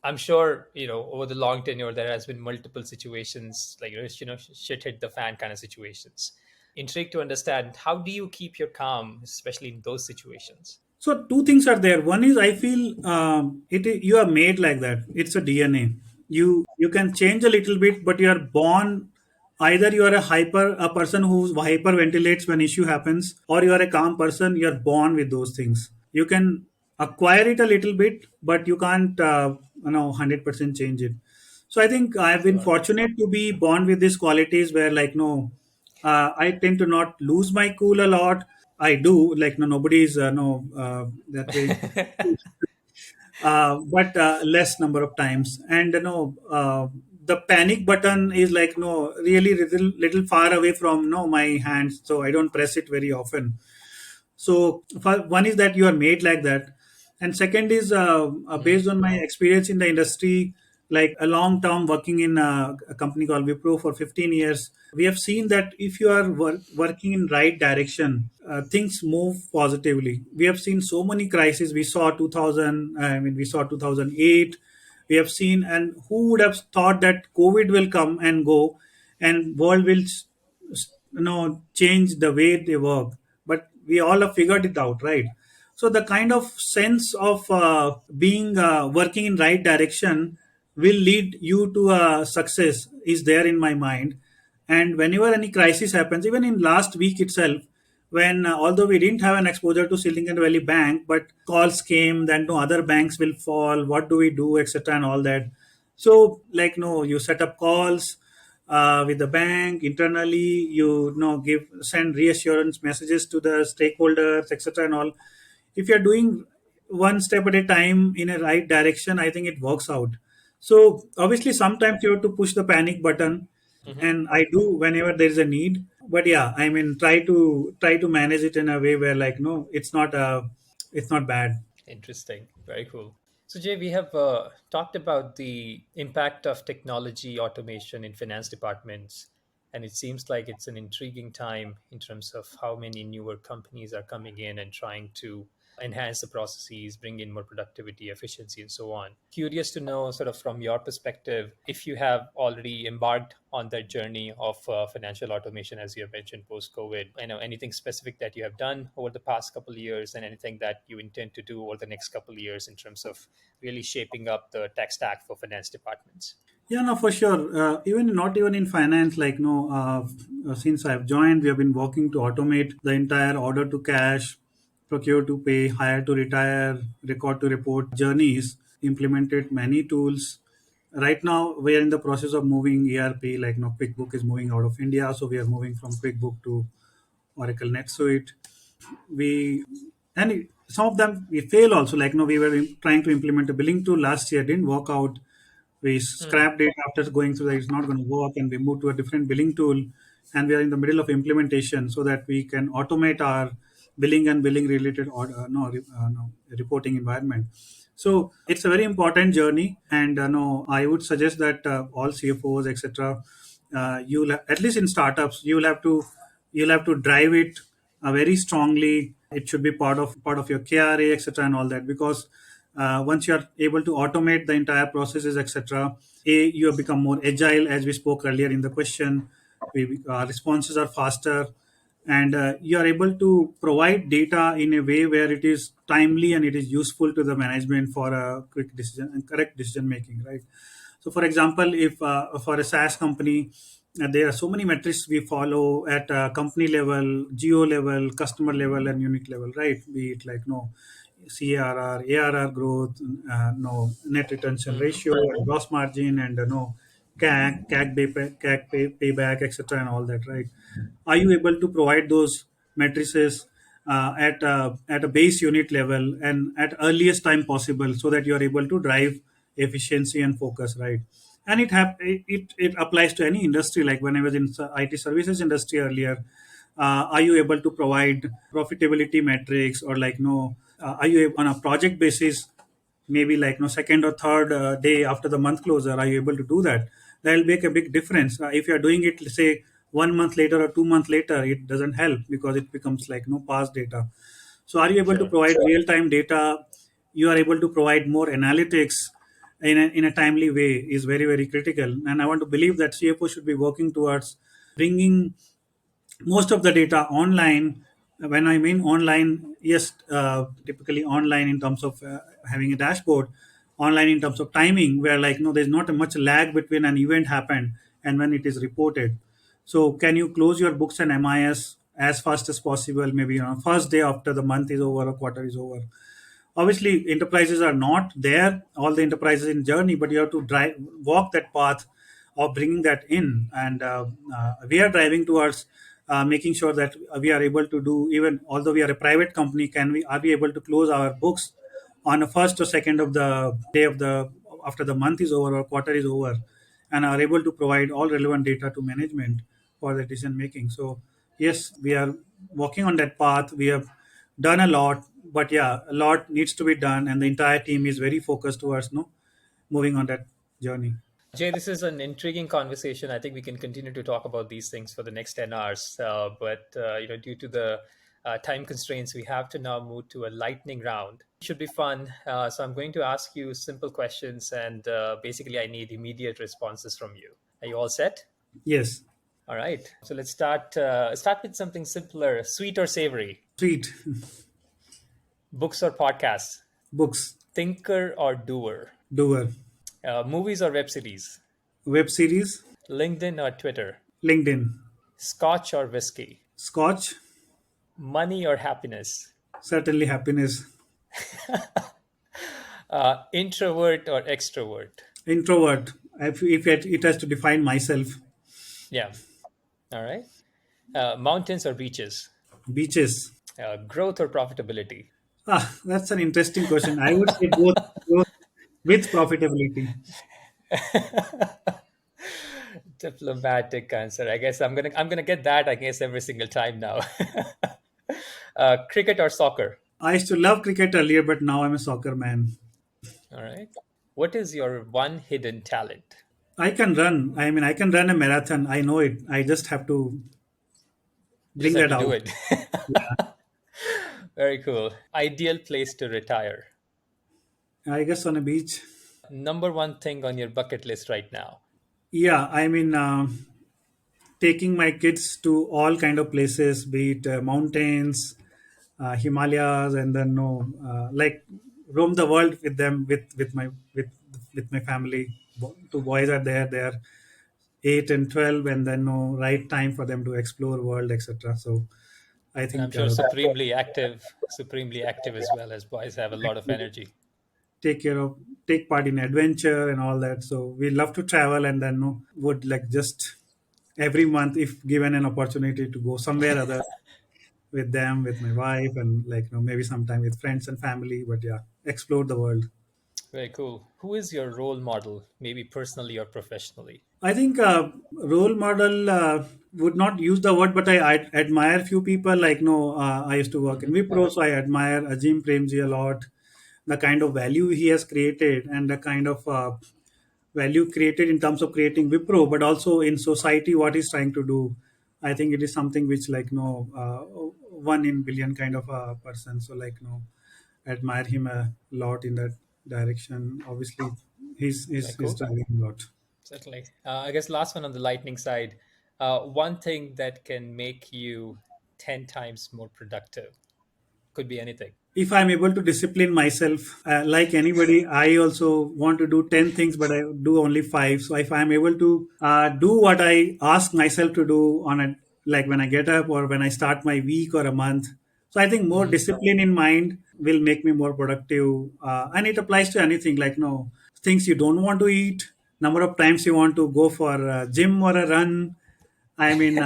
I'm sure, over the long tenure, there has been multiple situations like, shit hit the fan kind of situations. Intrigued to understand, how do you keep your calm, especially in those situations? So two things are there. One is I feel you are made like that. It's a DNA. You can change a little bit, but you are born. Either you are a person who hyperventilates when issue happens, or you are a calm person. You are born with those things. You can acquire it a little bit, but you can't 100% change it. So I think I've been Sure. fortunate to be born with these qualities where like no, I tend to not lose my cool a lot. I do like no, nobody's no that way, but less number of times. And the panic button is like no, really little far away from no my hands, so I don't press it very often. So one is that you are made like that, and second is Mhm. based on my experience in the industry, like a long term working in a company called Wipro for 15 years. We have seen that if you are working in right direction, things move positively. We have seen so many crises. We saw 2000. I mean, we saw 2008. We have seen, and who would have thought that COVID will come and go, and world will change the way they work, but we all have figured it out, right? So the kind of sense of being working in right direction will lead you to success is there in my mind. And whenever any crisis happens, even in last week itself, when although we didn't have an exposure to Silicon Valley Bank, but calls came, then no other banks will fall, what do we do, etc., and all that. So like no, you set up calls with the bank internally, give send reassurance messages to the stakeholders, etc., and all. If you're doing one step at a time in a right direction, I think it works out. So obviously sometimes you have to push the panic button, Mhm. and I do whenever there is a need. But yeah, I mean, try to manage it in a way where like no, it's not bad. Interesting. Very cool. So, Jay, we have talked about the impact of technology automation in finance departments, and it seems like it's an intriguing time in terms of how many newer companies are coming in and trying to enhance the processes, bring in more productivity, efficiency, and so on. Curious to know, sort of from your perspective, if you have already embarked on that journey of financial automation, as you have mentioned, post COVID. I know anything specific that you have done over the past couple of years, and anything that you intend to do over the next couple of years in terms of really shaping up the tech stack for finance departments. Yeah, no, for sure. Even not even in finance, like no, since I've joined, we have been working to automate the entire order to cash, procure to pay, hire to retire, record to report journeys. Implemented many tools. Right now, we are in the process of moving ERP. Like no, QuickBook is moving out of India, so we are moving from QuickBook to Oracle NetSuite. We some of them we fail also. Like no, we were trying to implement a billing tool last year, didn't work out. We Hmm. scrapped it after going through that it's not going to work, and we moved to a different billing tool, and we are in the middle of implementation so that we can automate our billing and billing related no, reporting environment. So it's a very important journey, and no, I would suggest that all CFOs, etc., at least in startups, you'll have to drive it very strongly. It should be part of your KRA, etc., and all that, because once you are able to automate the entire processes, etc., you have become more agile, as we spoke earlier in the question. Responses are faster, and you are able to provide data in a way where it is timely and it is useful to the management for a quick decision and correct decision making, right? So for example, if for a SaaS company, there are so many metrics we follow at company level, geo level, customer level, and unit level, right? Be it like no CRR, ARR growth, no net retention Hmm. ratio, and gross margin, and no payback, etc., and all that, right? Are you able to provide those matrices at a base unit level and at earliest time possible, so that you are able to drive efficiency and focus, right? And it applies to any industry. Like when I was in IT services industry earlier, are you able to provide profitability metrics, or like no are you on a project basis, maybe like no second or third day after the month closure, are you able to do that? That will make a big difference. If you are doing it, let's say 1 month later or 2 months later, it doesn't help, because it becomes like no past data. So are you able to Sure. provide real time data? You are able to provide more analytics in a timely way, is very, very critical. And I want to believe that CFO should be working towards bringing most of the data online. When I mean online, yes, typically online in terms of having a dashboard, online in terms of timing, where like no, there's not a much lag between an event happened and when it is reported. So can you close your books and MIS as fast as possible, maybe first day after the month is over or quarter is over? Obviously enterprises are not there, all the enterprises in journey, but you have to walk that path of bringing that in. And we are driving towards making sure that we are able to do, even although we are a private company, can we are we able to close our books on the first or second of the day of the after the month is over or quarter is over, and are able to provide all relevant data to management for the decision making. So yes, we are walking on that path. We have done a lot, but yeah, a lot needs to be done, and the entire team is very focused towards no moving on that journey. Jay, this is an intriguing conversation. I think we can continue to talk about these things for the next 10 hours. But due to the time constraints, we have to now move to a lightning round. It should be fun. So I'm going to ask you simple questions, and basically, I need immediate responses from you. Are you all set? Yes. All right. So let's start with something simpler. Sweet or savory? Sweet. Books or podcasts? Books. Thinker or doer? Doer. Movies or web series? Web series. LinkedIn or Twitter? LinkedIn. Scotch or whiskey? Scotch. Money or happiness? Certainly happiness. Introvert or extrovert? Introvert. If it has to define myself. Yeah. All right. Mountains or beaches? Beaches. Growth or profitability? That's an interesting question. I would say both, both with profitability. Diplomatic answer. I guess I'm gonna get that. I guess every single time now. Cricket or soccer? I used to love cricket earlier, but now I'm a soccer man. All right. What is your one hidden talent? I can run. I mean, I can run a marathon. I know it. I just have to You just bring have that to do out. it. Very cool. Ideal place to retire. I guess on a beach. Number one thing on your bucket list right now. Yeah, I mean, taking my kids to all kind of places, be it mountains, Himalayas, and then no, like roam the world with them, with my family. Two boys are there; they are 8 and 12, and then no right time for them to explore world, etc. So I And I'm think sure supremely active as well, as boys have a lot of energy. take care of take part in adventure and all that. So we love to travel, and then no, would like just every month, if given an opportunity, to go somewhere other with them, with my wife, and like maybe sometime with friends and family. But yeah, explore the world. Very cool. Who is your role model, maybe personally or professionally? I think role model would not use the word, but I admire few people. Like no, I used to work in Hmm. Wipro, so I admire Ajim Premji a lot. The kind of value he has created and the kind of value created in terms of creating Wipro, but also in society, what he's trying to do. I think it is something which like no one in billion kind of a person. So like no, admire him a lot in that direction. Obviously, Very he's cool. driving a lot. Certainly. I guess last one on the lightning side. One thing that can make you 10 times more productive could be anything. If I'm able to discipline myself, like anybody, I also want to do 10 things, but I do only five. So if I'm able to do what I ask myself to do on a, like when I get up or when I start my week or a month. So I think more Hmm. discipline in mind will make me more productive. And it applies to anything like, no, things you don't want to eat, number of times you want to go for a gym or a run. I mean,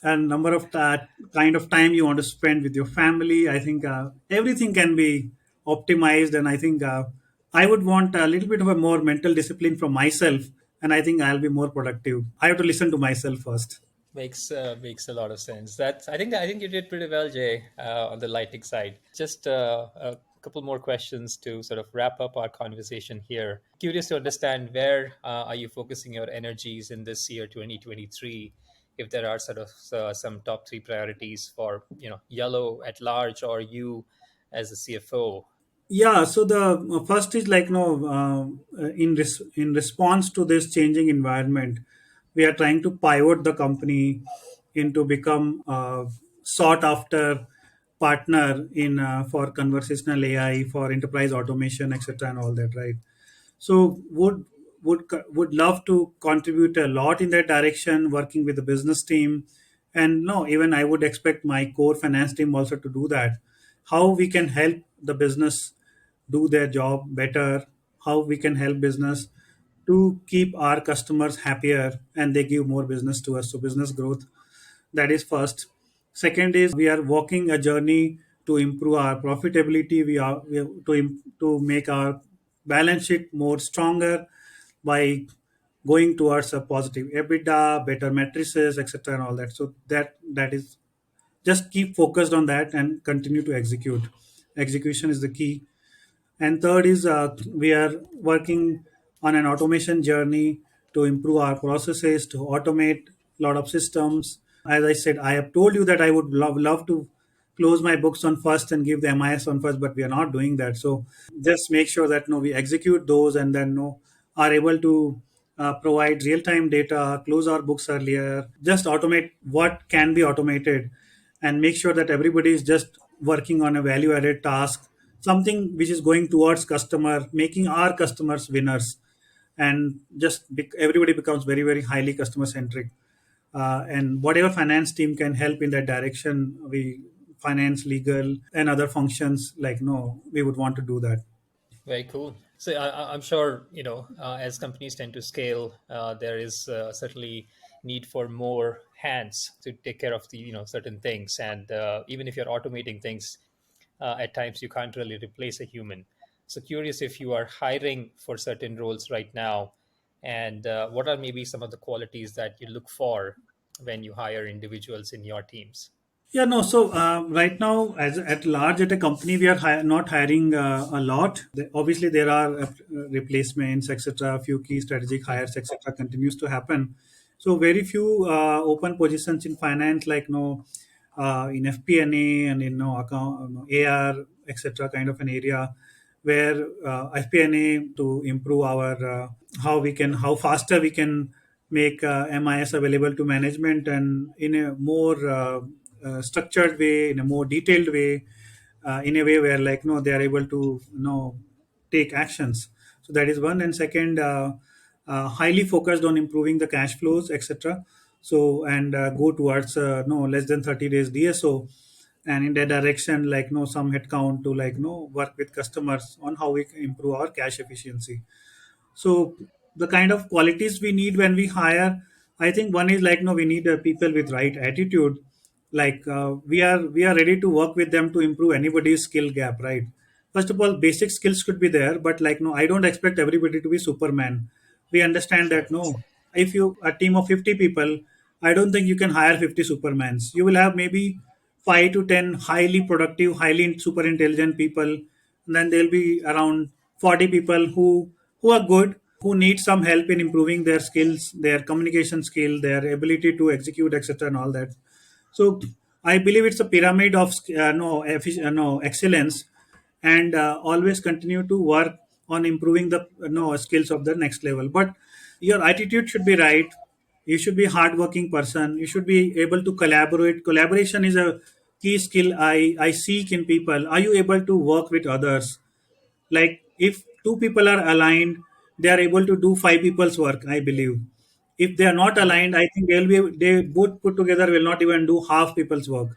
and number of kind of time you want to spend with your family. I think everything can be optimized, and I think I would want a little bit of a more mental discipline from myself, and I think I'll be more productive. I have to listen to myself first. Makes a lot of sense. That I think you did pretty well, Jay, on the lighting side. Just a couple more questions to sort of wrap up our conversation here. Curious to understand where are you focusing your energies in this year, 2023? If there are sort of some top three priorities for Yellow at large or you as a CFO. Yeah, so the first is like no in response to this changing environment, we are trying to pivot the company into become a sought after partner in for conversational AI, for enterprise automation, etc., and all that, right? So would love to contribute a lot in that direction, working with the business team, and no, even I would expect my core finance team also to do that. How we can help the business do their job better, how we can help business to keep our customers happier and they give more business to us. So business growth, that is first. Second is we are walking a journey to improve our profitability. We are to make our balance sheet more stronger by going towards a positive EBITDA, better matrices, etc., and all that. So that is just keep focused on that and continue to execute. Execution is the key. And third is we are working on an automation journey to improve our processes, to automate a lot of systems. As I said, I have told you that I would love to close my books on first and give the MIS on first, but we are not doing that. So just make sure that no, we execute those and then no, are able to provide real-time data, close our books earlier, just automate what can be automated, and make sure that everybody is just working on a value-added task, something which is going towards customer, making our customers winners, and just everybody becomes very very highly customer centric. And whatever finance team can help in that direction, we finance, legal, and other functions like no, we would want to do that. Very cool. So I'm sure as companies tend to scale, there is certainly need for more hands to take care of the certain things, and even if you're automating things, at times you can't really replace a human. So curious if you are hiring for certain roles right now, and what are maybe some of the qualities that you look for when you hire individuals in your teams? Yeah, no. So right now, as at large at a company, we are not hiring a lot. Obviously, there are replacements, etc. A few key strategic hires, etc. continues to happen. So very few open positions in finance, like no, in FP&A and in no account, no, AR, etc. Kind of an area where FP&A to improve our how faster we can make MIS available to management and in a more structured way, in a more detailed way, in a way where like no, they are able to take actions. So that is one. And second, highly focused on improving the cash flows, etc. So and go towards no less than 30 days DSO, and in that direction like no some headcount to like no work with customers on how we can improve our cash efficiency. So the kind of qualities we need when we hire, I think one is like no, we need people with right attitude. Like we are ready to work with them to improve anybody's skill gap, right? First of all, basic skills could be there, but like no, I don't expect everybody to be Superman. We understand that Correct. no, if you a team of 50 people, I don't think you can hire 50 Supermans. You will have maybe 5 to 10 highly productive, highly super intelligent people, and then there'll be around 40 people who are good, who need some help in improving their skills, their communication skill, their ability to execute, etc., and all that. So I believe it's a pyramid of no excellence, and always continue to work on improving the skills of the next level. But your attitude should be right. You should be a hardworking person. You should be able to collaborate. Collaboration is a key skill I seek in people. Are you able to work with others? Like if two people are aligned, they are able to do five people's work, I believe. If they are not Mhm. aligned, I think they both put together will not even do half people's work.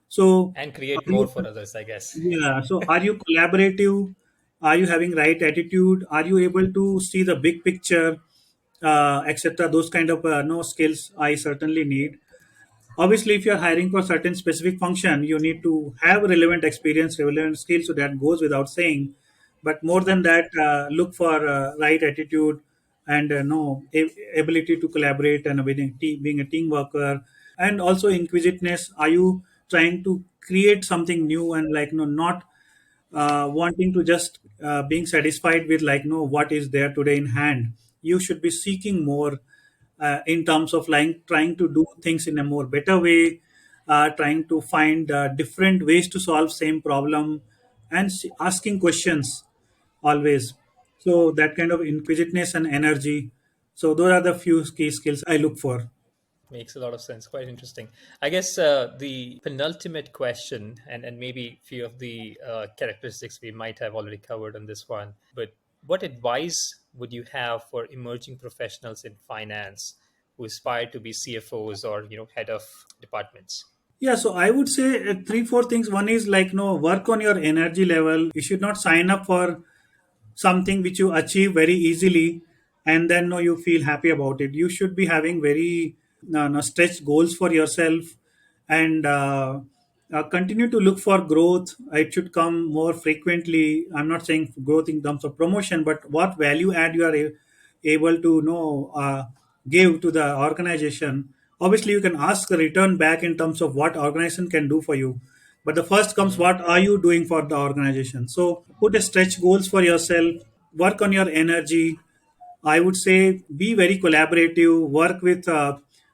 So And are create more you, for others, I guess. yeah, so are you collaborative? Are you having right attitude? Are you able to see the big picture, etc.? Those kind of no skills I certainly need. Obviously, if you're hiring for certain specific function, you need to have relevant experience, relevant skills, so that goes without saying. But more than that, look for right attitude and no ability to collaborate and being a team worker, and also inquisitiveness. Are you trying to create something new and like no not wanting to just being satisfied with like no what is there today in hand? You should be seeking more in terms of like trying to do things in a more better way, trying to find different ways to solve same problem, and asking questions always. So that kind of inquisitiveness and energy. So those are the few key skills I look for. Makes a lot of sense. Quite interesting. I guess the penultimate question, and maybe few of the characteristics we might have already covered on this one, but what advice would you have for emerging professionals in finance who aspire to be CFOs or head of departments? Yeah, so I would say three, four things. One is like no work on your energy level. You should not sign up for something which you achieve very easily and then no you feel happy about it. You should be having very no, stretch goals for yourself, and continue to look for growth. It should come more frequently. I'm not saying growth in terms of promotion, but what value add you are able to know give to the organization. Obviously you can ask a return back in terms of what organization can do for you, but the first comes Mhm. what are you doing for the organization. So put a stretch goals for yourself, work on your energy. I would say be very collaborative, work with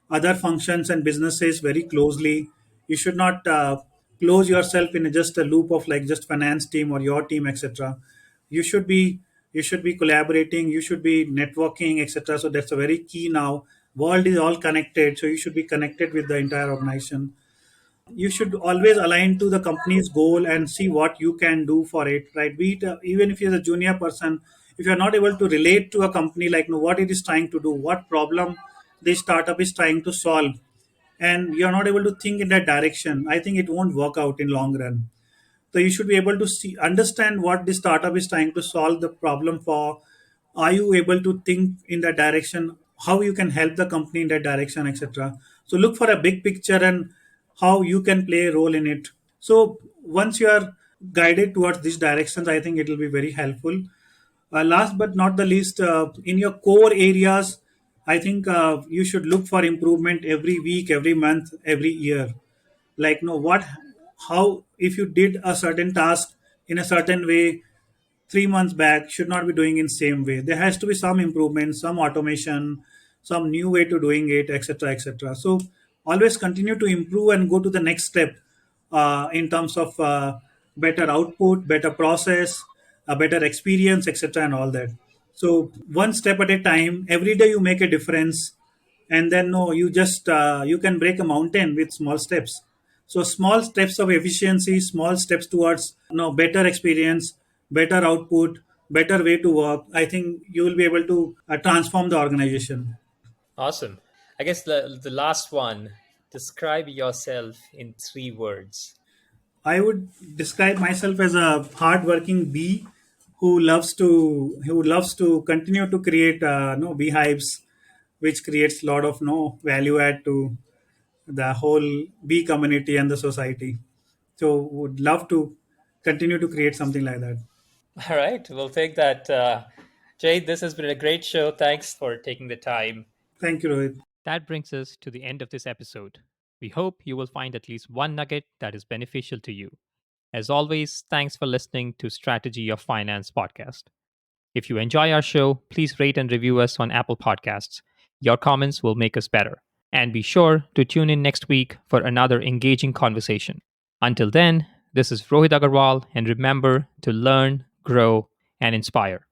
other functions and businesses very closely. You should not close yourself in just a loop of like just finance team or your team, etc. You should be you should be collaborating. You should be networking, etc. So that's a very key now. World is all connected, so you should be connected with the entire organization. You should always align to the company's goal and see what you can do for it, right? Be it, even if you're a junior person, if you're not able to relate to a company like no what it is trying to do, what problem this startup is trying to solve, and you're not able to think in that direction, I think it won't work out in long run. So you should be able to see, understand what the startup is trying to solve the problem for. Are you able to think in that direction? How you can help the company in that direction, etc. So look for a big picture and how you can play a role in it. So once you are guided towards these directions, I think it will be very helpful. Last but not the least, in your core areas, I think you should look for improvement every week, every month, every year. Like no what how if you did a certain task in a certain way 3 months back, should not be doing in same way. There has to be some improvement, some automation, some new way to doing it, etc., etc. So always continue to improve and go to the next step in terms of better output, better process, a better experience, etc., and all that. So one step at a time, every day you make a difference, and then no you just you can break a mountain with small steps. So small steps of efficiency, small steps towards no better experience, better output, better way to work, I think you will be able to transform the organization. Awesome. I guess the last one. Describe yourself in 3 words. I would describe myself as a hardworking bee who loves to continue to create no beehives, which creates a lot of no value add to the whole bee community and the society. So would love to continue to create something like that. All right, we'll take that. Jay, this has been a great show. Thanks for taking the time. Thank you, Rohit. That brings us to the end of this episode. We hope you will find at least one nugget that is beneficial to you. As always, thanks for listening to Strategy of Finance podcast. If you enjoy our show, please rate and review us on Apple Podcasts. Your comments will make us better. And be sure to tune in next week for another engaging conversation. Until then, this is Rohit Agarwal, and remember to learn, grow, and inspire.